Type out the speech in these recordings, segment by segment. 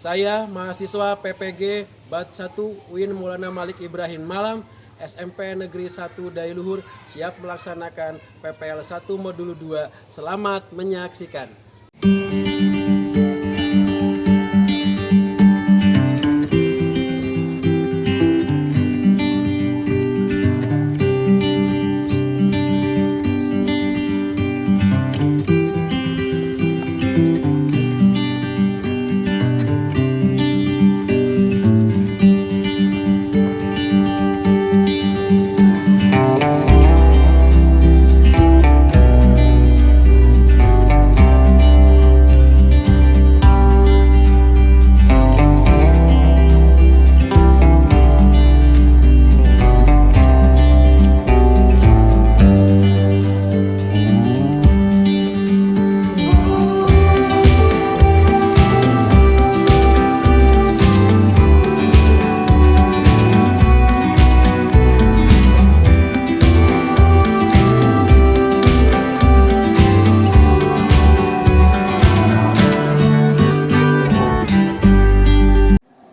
Saya mahasiswa PPG Bat 1 UIN Maulana Malik Ibrahim Malang, SMP Negeri 1 Dailuhur, siap melaksanakan PPL 1 Modul 2. Selamat menyaksikan.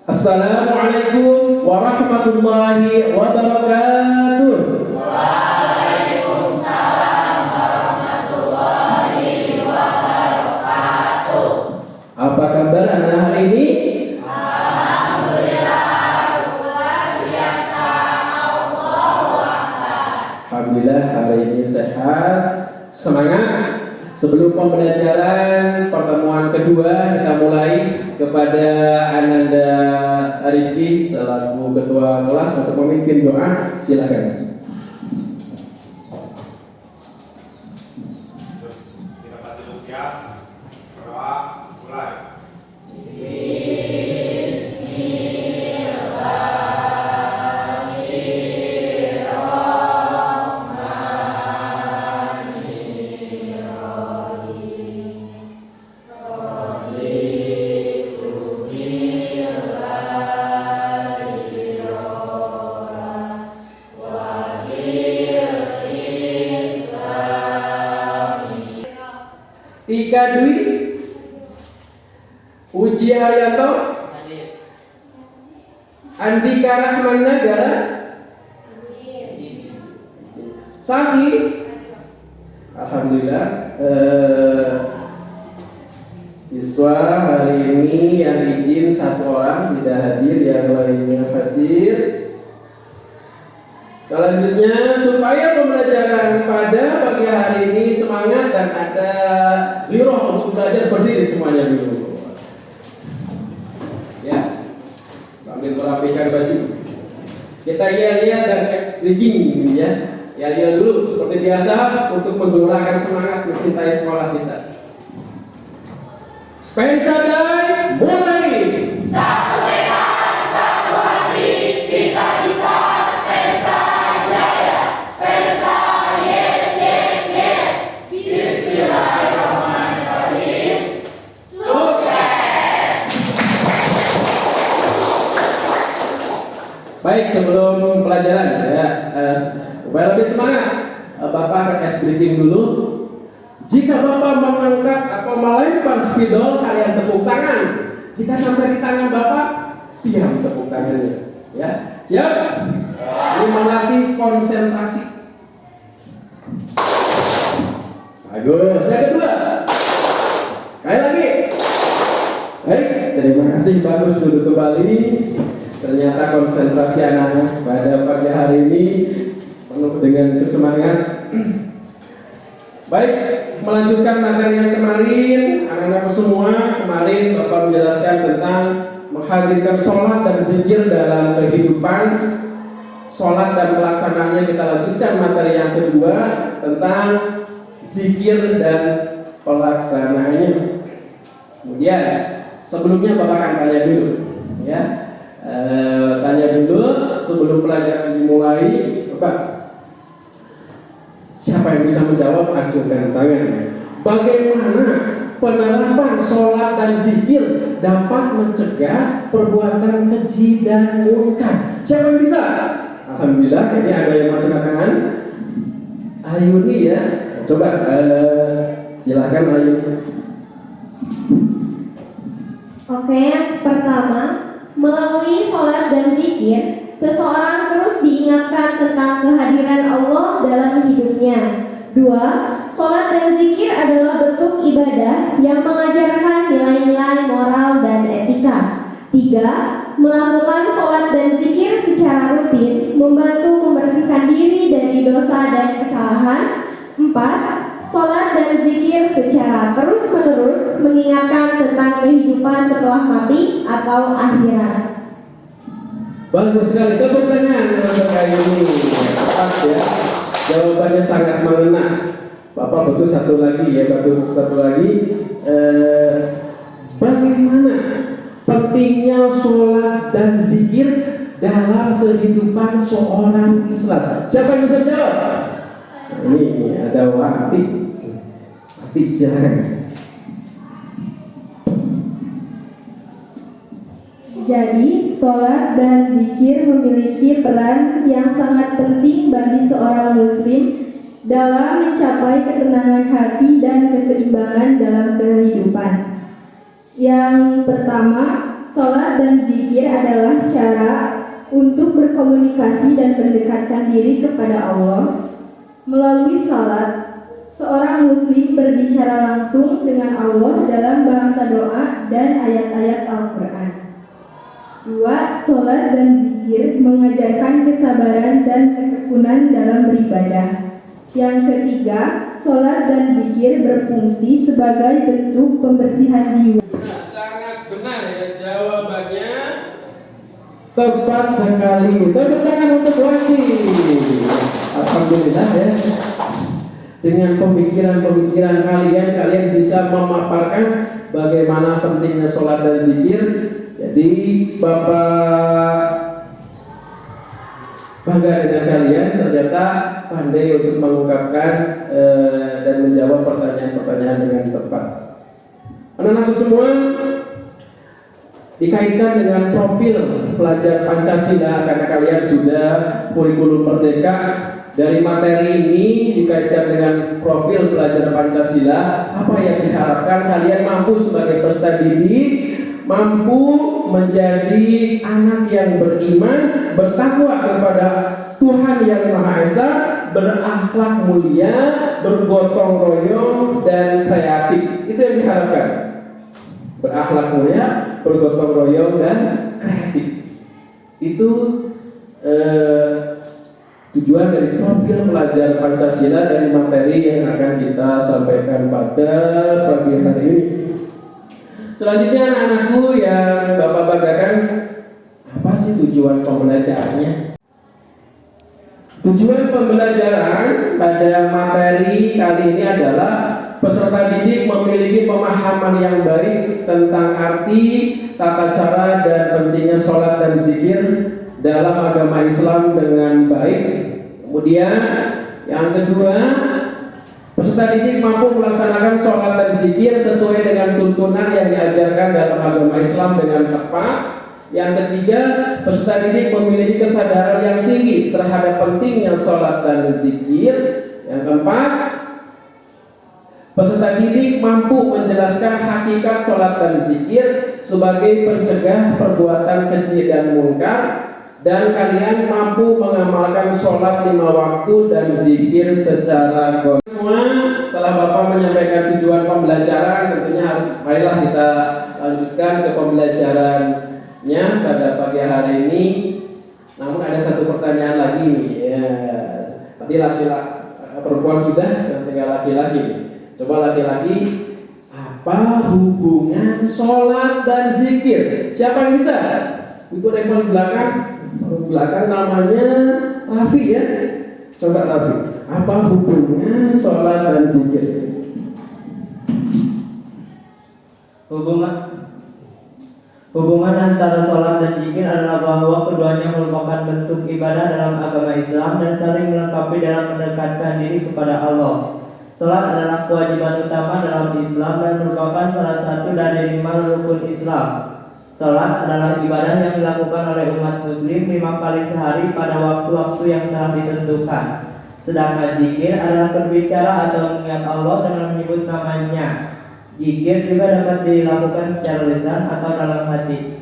Assalamualaikum warahmatullahi wabarakatuh. Waalaikumsalam warahmatullahi wabarakatuh. Apa kabar anak hari ini? Alhamdulillah, luar biasa. Allahu Akbar. Alhamdulillah hari ini sehat, semangat. Sebelum pembelajaran pertemuan kedua, kita mulai kepada Ananda Arifin selaku ketua kelas untuk memimpin doa. Silakan. Kita pasti siap. Berdoa mulai. Tika Dwi, Uji Haryanto, Andika Rahman Nagara, Safi. Alhamdulillah, siswa hari ini yang izin satu orang tidak hadir, yang lainnya hadir. Selanjutnya, supaya pembelajaran pada pagi hari ini semangat dan ada giroh untuk belajar, berdiri semuanya dulu. Ya, sambil merapikan baju. Kita lihat dan explain ya. Ya dulu seperti biasa untuk menggelorakan semangat mencintai sekolah kita. Spensa Day, mulai. Satu tekad, satu hati, kita bisa. Spensa Jaya, Spensa yes yes yes. Bismillahirrahmanirrahim. Sukses. Baik, sebelum pelajaran ya, supaya lebih semangat, Bapak akan briefing dulu. Jika Bapak mengangkat atau melempar spidol, kalian tepuk tangan. Jika sampai di tangan Bapak, diam tepuk tangannya. Ya, siap? Ini melatih konsentrasi. Bagus. Yang kedua, sekali lagi. Baik, terima kasih. Bagus, duduk kembali. Ternyata konsentrasi anak-anak pada pagi hari ini penuh dengan kesemangat. Baik, melanjutkan materi yang kemarin, anak-anak semua kemarin Bapak menjelaskan tentang menghadirkan sholat dan zikir dalam kehidupan. Sholat dan pelaksanaannya, kita lanjutkan materi yang kedua tentang zikir dan pelaksanaannya. Kemudian sebelumnya Bapak akan tanya dulu, ya. Tanya dulu sebelum pelajaran dimulai. Bapak, siapa yang bisa menjawab, acungkan tangan. Bagaimana penerapan sholat dan zikir dapat mencegah perbuatan keji dan munkar? Siapa yang bisa? Alhamdulillah, ini ada yang angkat tangan. Ayuni ya, coba silakan Ayu. Oke, yang pertama, melalui sholat dan zikir, seseorang terus diingatkan tentang kehadiran Allah dalam hidupnya. Dua, sholat dan zikir adalah bentuk ibadah yang mengajarkan nilai-nilai moral dan etika. Tiga, melakukan sholat dan zikir secara rutin membantu membersihkan diri dari dosa dan kesalahan. Empat, sholat dan zikir secara terus-menerus mengingatkan tentang kehidupan setelah mati atau akhirat. Bagus sekali, tepuk tangan untuk ini. Tepat ya, jawabannya sangat mengena. Bapak betul satu lagi ya, betul satu lagi. Bagaimana pentingnya sholat dan zikir dalam kehidupan seorang Islam? Siapa yang bisa jawab? Ini ada Wati jangan. Jadi, sholat dan zikir memiliki peran yang sangat penting bagi seorang muslim dalam mencapai ketenangan hati dan keseimbangan dalam kehidupan. Yang pertama, sholat dan zikir adalah cara untuk berkomunikasi dan mendekatkan diri kepada Allah. Melalui sholat, seorang muslim berbicara langsung dengan Allah dalam bahasa doa dan ayat-ayat Al-Quran. Dua, sholat dan zikir mengajarkan kesabaran dan ketekunan dalam beribadah. Yang ketiga, sholat dan zikir berfungsi sebagai bentuk pembersihan jiwa. Nah, sangat benar ya jawabannya. Tepat sekali. Tepuk tangan untuk Wati. Alhamdulillah ya. Dengan pemikiran-pemikiran kalian bisa memaparkan bagaimana pentingnya sholat dan zikir. Jadi Bapak bangga dengan kalian, ternyata pandai untuk mengungkapkan dan menjawab pertanyaan-pertanyaan dengan tepat. Anak-anakku semua, dikaitkan dengan profil pelajar Pancasila karena kalian sudah kurikulum merdeka. Dari materi ini dikaitkan dengan profil pelajar Pancasila, apa yang diharapkan kalian mampu sebagai peserta didik, mampu menjadi anak yang beriman, bertakwa kepada Tuhan yang Maha Esa, berakhlak mulia, bergotong royong dan kreatif. Itu yang diharapkan. Berakhlak mulia, bergotong royong dan kreatif. Itu tujuan dari profil pelajar Pancasila dari materi yang akan kita sampaikan pada pagi hari ini. Selanjutnya anak-anakku yang Bapak banggakan, apa sih tujuan pembelajarannya? Tujuan pembelajaran pada materi kali ini adalah peserta didik memiliki pemahaman yang baik tentang arti, tata cara, dan pentingnya sholat dan zikir dalam agama Islam dengan baik. Kemudian yang kedua, peserta didik mampu melaksanakan sholat dan zikir sesuai dengan tuntunan yang diajarkan dalam agama Islam dengan tepat. Yang ketiga, peserta didik memiliki kesadaran yang tinggi terhadap pentingnya sholat dan zikir. Yang keempat, peserta didik mampu menjelaskan hakikat sholat dan zikir sebagai pencegah perbuatan keji dan munkar. Dan kalian mampu mengamalkan sholat 5 waktu dan zikir secara semua. Setelah Bapak menyampaikan tujuan pembelajaran, tentunya marilah kita lanjutkan ke pembelajarannya pada pagi hari ini. Namun ada satu pertanyaan lagi ya. Tadi laki-laki perempuan sudah, tinggal laki-laki. Coba laki-laki, apa hubungan sholat dan zikir? Siapa yang bisa? Itu ada yang paling belakang namanya Raffi ya. Coba Raffi, apa hubungan sholat dan zikir? Hubungan antara sholat dan zikir adalah bahwa keduanya merupakan bentuk ibadah dalam agama Islam dan saling melengkapi dalam mendekatkan diri kepada Allah. Sholat adalah kewajiban utama dalam Islam dan merupakan salah satu dari 5 rukun Islam. Sholat adalah ibadah yang dilakukan oleh umat muslim 5 kali sehari pada waktu-waktu yang telah ditentukan. Sedangkan zikir adalah berbicara atau mengingat Allah dengan menyebut namanya. Zikir juga dapat dilakukan secara lisan atau dalam hati.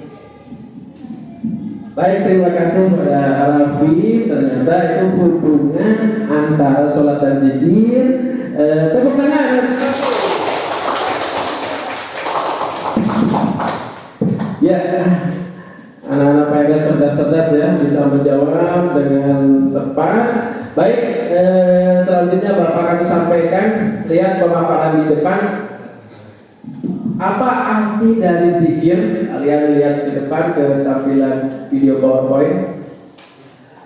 Baik, terima kasih pada Arafi. Ternyata itu hubungan antara sholat dan zikir. Tepuk tangan. Ya, anak-anak PNS cerdas-cerdas ya, bisa menjawab dengan tepat. Baik, selanjutnya Bapak akan sampaikan. Lihat pemaparan di depan. Apa arti dari zikir? Kalian lihat di depan ke tampilan video PowerPoint.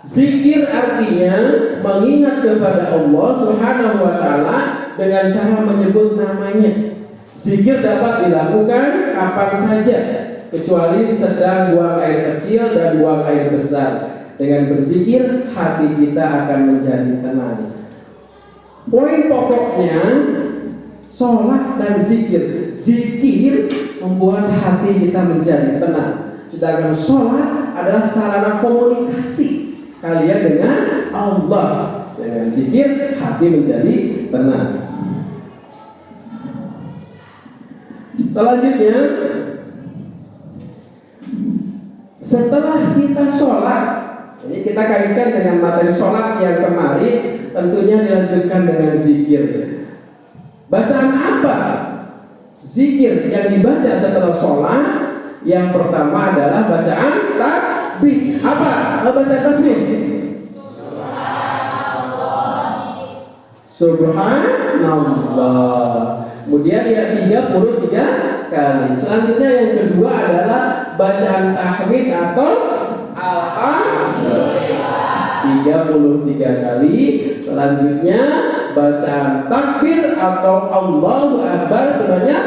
Zikir artinya mengingat kepada Allah Subhanahu wa taala dengan cara menyebut namanya. Zikir dapat dilakukan kapan saja, kecuali sedang buang air kecil dan buang air besar. Dengan berzikir, hati kita akan menjadi tenang. Poin pokoknya sholat dan zikir. Zikir membuat hati kita menjadi tenang. Sedangkan sholat adalah sarana komunikasi kalian dengan Allah. Dengan zikir, hati menjadi tenang. Selanjutnya, setelah kita sholat, ini kita kaitkan dengan materi sholat yang kemarin, tentunya dilanjutkan dengan zikir. Bacaan apa? Zikir yang dibaca setelah sholat, yang pertama adalah bacaan tasbih. Apa? Bacaan tasbih? Subhanallah. Kemudian yang 33 kali. Selanjutnya yang kedua adalah bacaan tahmid atau alhamdulillah 33 kali. Selanjutnya bacaan takbir atau Allahu Akbar sebanyak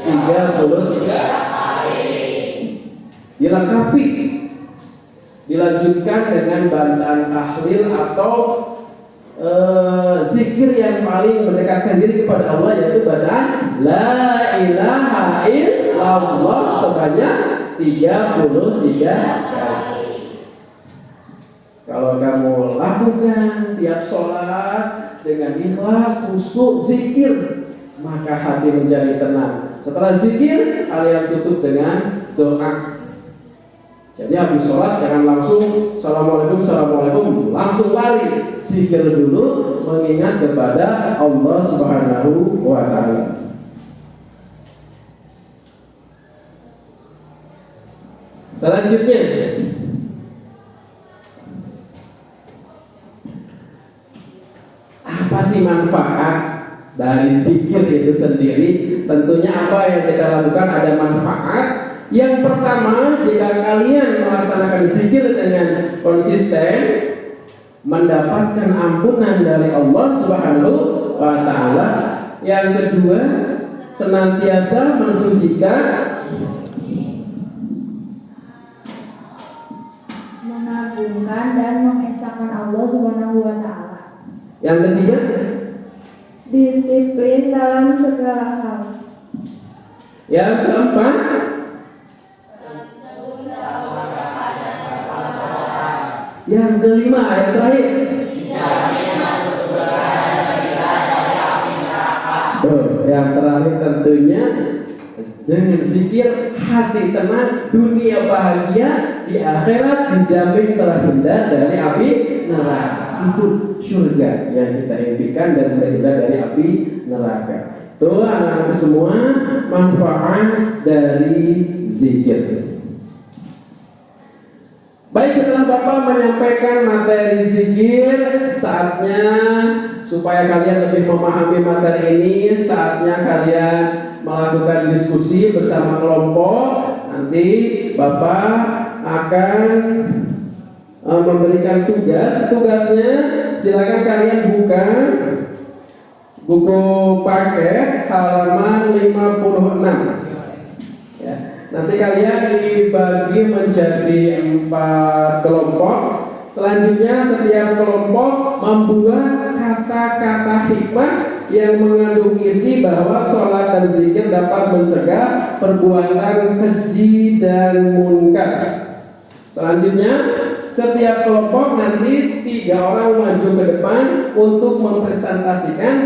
33 kali. Dilengkapi, dilanjutkan dengan bacaan tahlil atau zikir yang paling mendekatkan diri kepada Allah, yaitu bacaan La ilaha illallah sebanyak 33 kali. Kalau kamu lakukan tiap sholat dengan ikhlas, khusyuk, zikir, maka hati menjadi tenang. Setelah zikir, kalian tutup dengan doa. Jadi habis sholat jangan langsung Assalamualaikum, Assalamualaikum, langsung lari. Zikir dulu, mengingat kepada Allah Subhanahu wa ta'ala. Selanjutnya, apa sih manfaat dari zikir itu sendiri? Tentunya apa yang kita lakukan ada manfaat. Yang pertama, jika kalian melaksanakan zikir dengan konsisten, mendapatkan ampunan dari Allah Subhanahu wa ta'ala. Yang kedua, senantiasa mensucikan, mengagungkan dan mengesahkan Allah Subhanahu wa taala. yang ketiga, Disiplin dalam segala hal. yang keempat, yang kelima, yang terakhir, yang terakhir tentunya dengan zikir hati tenang, dunia bahagia, di akhirat dijamin terhindar dari api neraka. Itu surga yang kita impikan dan terhindar dari api neraka. Itu anak-anak semua manfaat dari zikir. Baik, setelah Bapak menyampaikan materi zikir, saatnya supaya kalian lebih memahami materi ini, saatnya kalian melakukan diskusi bersama kelompok. Nanti Bapak akan memberikan tugas. Tugasnya silakan kalian buka buku paket halaman 56. Ya. Nanti kalian dibagi menjadi 4 kelompok. Selanjutnya setiap kelompok membuat kata-kata hikmah yang mengandung isi bahwa sholat dan zikir dapat mencegah perbuatan keji dan munkar. Selanjutnya setiap kelompok nanti 3 orang maju ke depan untuk mempresentasikan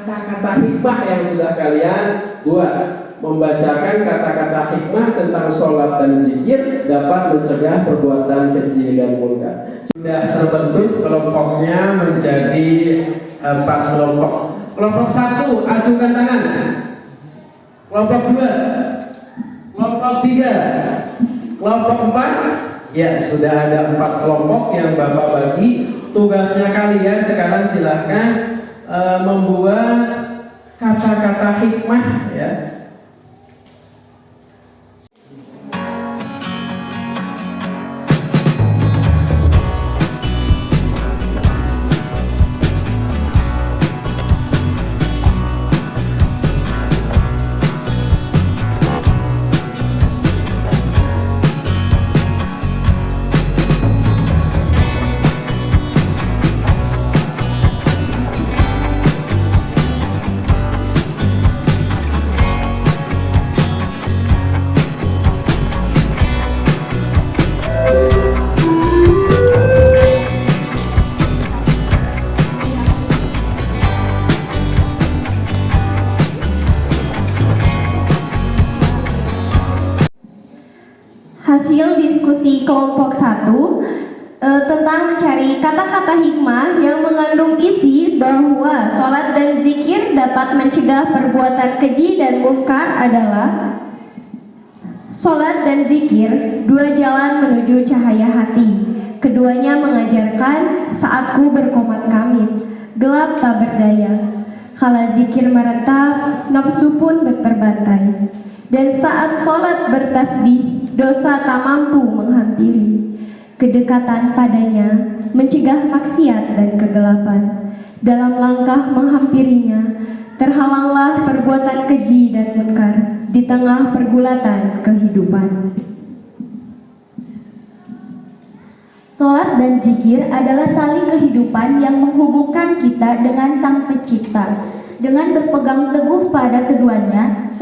kata-kata hikmah yang sudah kalian buat. Membacakan kata-kata hikmah tentang sholat dan zikir dapat mencegah perbuatan keji dan munkar. Sudah terbentuk kelompoknya menjadi 4 kelompok. Kelompok 1, ajukan tangan. Kelompok 2, kelompok 3, kelompok 4. Ya, sudah ada 4 kelompok yang Bapak bagi. Tugasnya kalian sekarang silahkan membuat kata-kata hikmah ya. Hasil diskusi kelompok 1 tentang mencari kata-kata hikmah yang mengandung isi bahwa sholat dan zikir dapat mencegah perbuatan keji dan munkar adalah: sholat dan zikir, 2 jalan menuju cahaya hati. Keduanya mengajarkan saat ku berkomat kamit, gelap tak berdaya. Kala zikir meretap, nafsu pun terbantai. Dan saat sholat bertasbih, dosa tak mampu menghampiri. Kedekatan padanya mencegah maksiat dan kegelapan. Dalam langkah menghampirinya, terhalanglah perbuatan keji dan munkar di tengah pergulatan kehidupan. Sholat dan zikir adalah tali kehidupan yang menghubungkan kita dengan Sang Pencipta. Dengan berpegang teguh pada keduanya,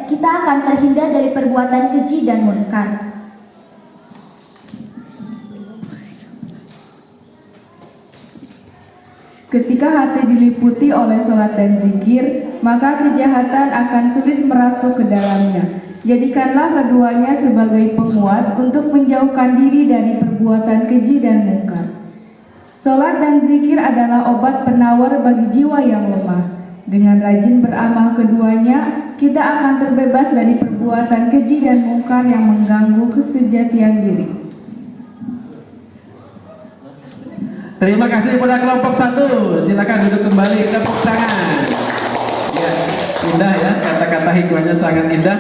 kita akan terhindar dari perbuatan keji dan munkar. Ketika hati diliputi oleh sholat dan zikir, maka kejahatan akan sulit merasuk ke dalamnya. Jadikanlah keduanya sebagai penguat untuk menjauhkan diri dari perbuatan keji dan munkar. Sholat dan zikir adalah obat penawar bagi jiwa yang lemah. Dengan rajin beramal keduanya, kita akan terbebas dari perbuatan keji dan munkar yang mengganggu kesejatian diri. Terima kasih kepada kelompok 1. Silakan duduk kembali, tepuk tangan. Ya, indah ya, kata-kata hikmahnya sangat indah.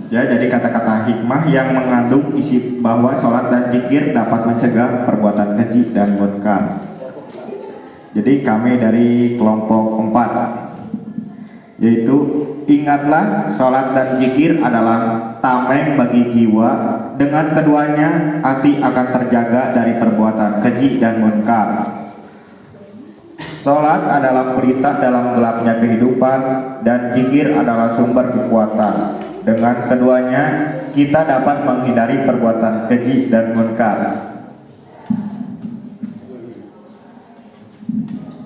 Ya, jadi kata-kata hikmah yang mengandung isi bahwa sholat dan zikir dapat mencegah perbuatan keji dan munkar. Jadi kami dari kelompok 4, yaitu ingatlah sholat dan zikir adalah tameng bagi jiwa. Dengan keduanya hati akan terjaga dari perbuatan keji dan munkar. Sholat adalah pelita dalam gelapnya kehidupan dan zikir adalah sumber kekuatan. Dengan keduanya kita dapat menghindari perbuatan keji dan munkar.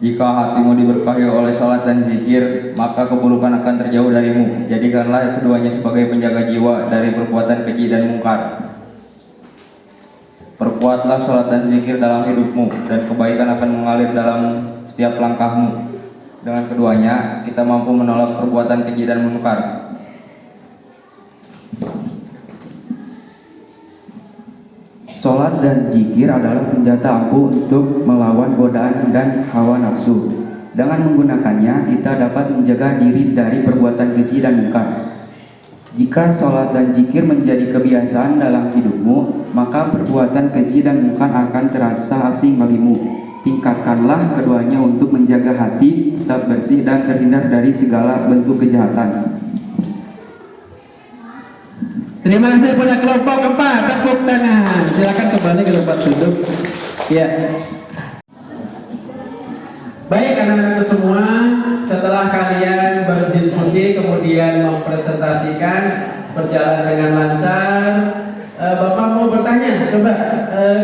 Jika hatimu diberkahi oleh sholat dan zikir, maka keburukan akan terjauh darimu. Jadikanlah keduanya sebagai penjaga jiwa dari perbuatan keji dan mungkar. Perkuatlah sholat dan zikir dalam hidupmu, dan kebaikan akan mengalir dalam setiap langkahmu. Dengan keduanya, kita mampu menolak perbuatan keji dan mungkar. Sholat dan zikir adalah senjata ampuh untuk melawan godaan dan hawa nafsu. Dengan menggunakannya, kita dapat menjaga diri dari perbuatan keji dan munkar. Jika sholat dan zikir menjadi kebiasaan dalam hidupmu, maka perbuatan keji dan munkar akan terasa asing bagimu. Tingkatkanlah keduanya untuk menjaga hati tetap bersih dan terhindar dari segala bentuk kejahatan. Terima kasih pada kelompok 4, tepuk tangan. Silakan kembali ke tempat duduk. Ya. Baik anak-anak semua, setelah kalian berdiskusi kemudian mempresentasikan berjalan dengan lancar, Bapak mau bertanya, coba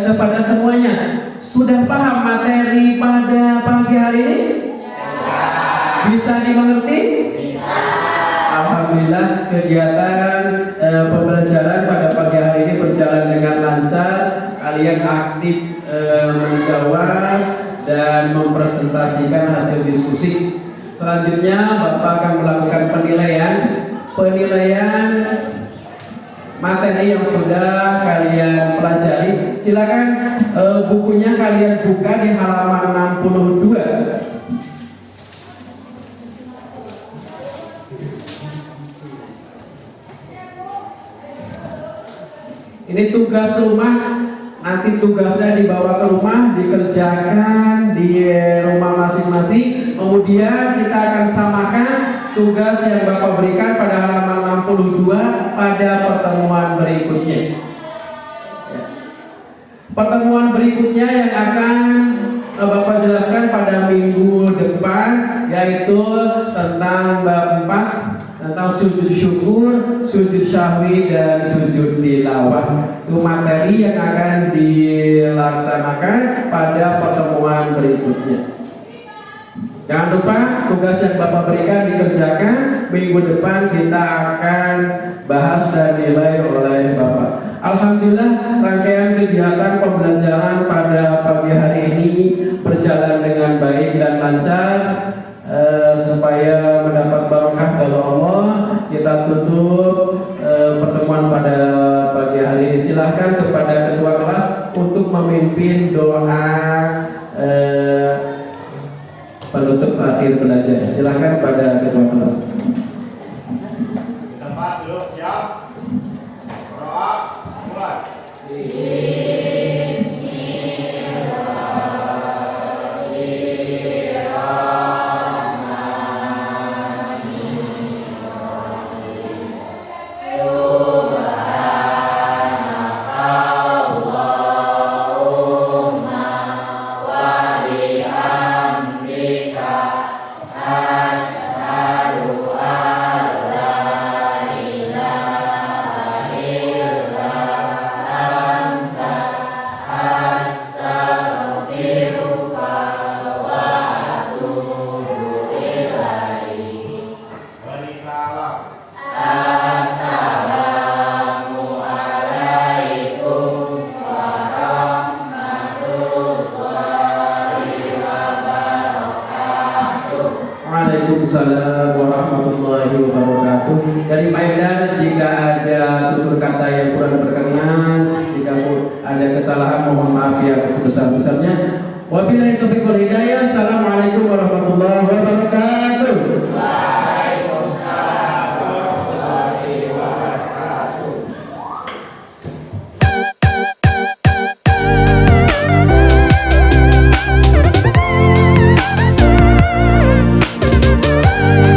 kepada semuanya, sudah paham materi pada pagi hari ini? Bisa dimengerti? Bisa. Alhamdulillah kegiatan pembelajaran pada pagi hari ini berjalan dengan lancar. Kalian aktif menjawab dan mempresentasikan hasil diskusi. Selanjutnya Bapak akan melakukan penilaian materi yang sudah kalian pelajari. Silakan bukunya kalian buka di halaman 62. Ini tugas rumah, nanti tugasnya dibawa ke rumah, dikerjakan di rumah masing-masing. Kemudian kita akan samakan tugas yang Bapak berikan pada halaman 62 pada pertemuan berikutnya. Pertemuan berikutnya yang akan Bapak jelaskan pada minggu depan, yaitu tentang bab 4, tentang sujud syukur, sujud syahwi, dan sujud tilawah. Itu materi yang akan dilaksanakan pada pertemuan berikutnya. Jangan lupa tugas yang Bapak berikan dikerjakan. Minggu depan kita akan bahas dan nilai oleh Bapak. Alhamdulillah rangkaian kegiatan pembelajaran pada pagi hari ini berjalan dengan baik dan lancar. Supaya mendapat barokah dari Allah, kita tutup pertemuan pada pagi hari ini. Silahkan kepada ketua kelas untuk memimpin doa penutup akhir belajar. Silahkan pada ketua kelas. Tempat dulu, siap. Doa, mulai. Waalaikumsalam warahmatullahi wabarakatuh. Dari Pak Edan, jika ada tutur kata yang kurang berkenan, jika ada kesalahan, mohon maaf yang sebesar-besarnya. Wabillahi taufiq wal hidayah. Assalamualaikum warahmatullahi wabarakatuh.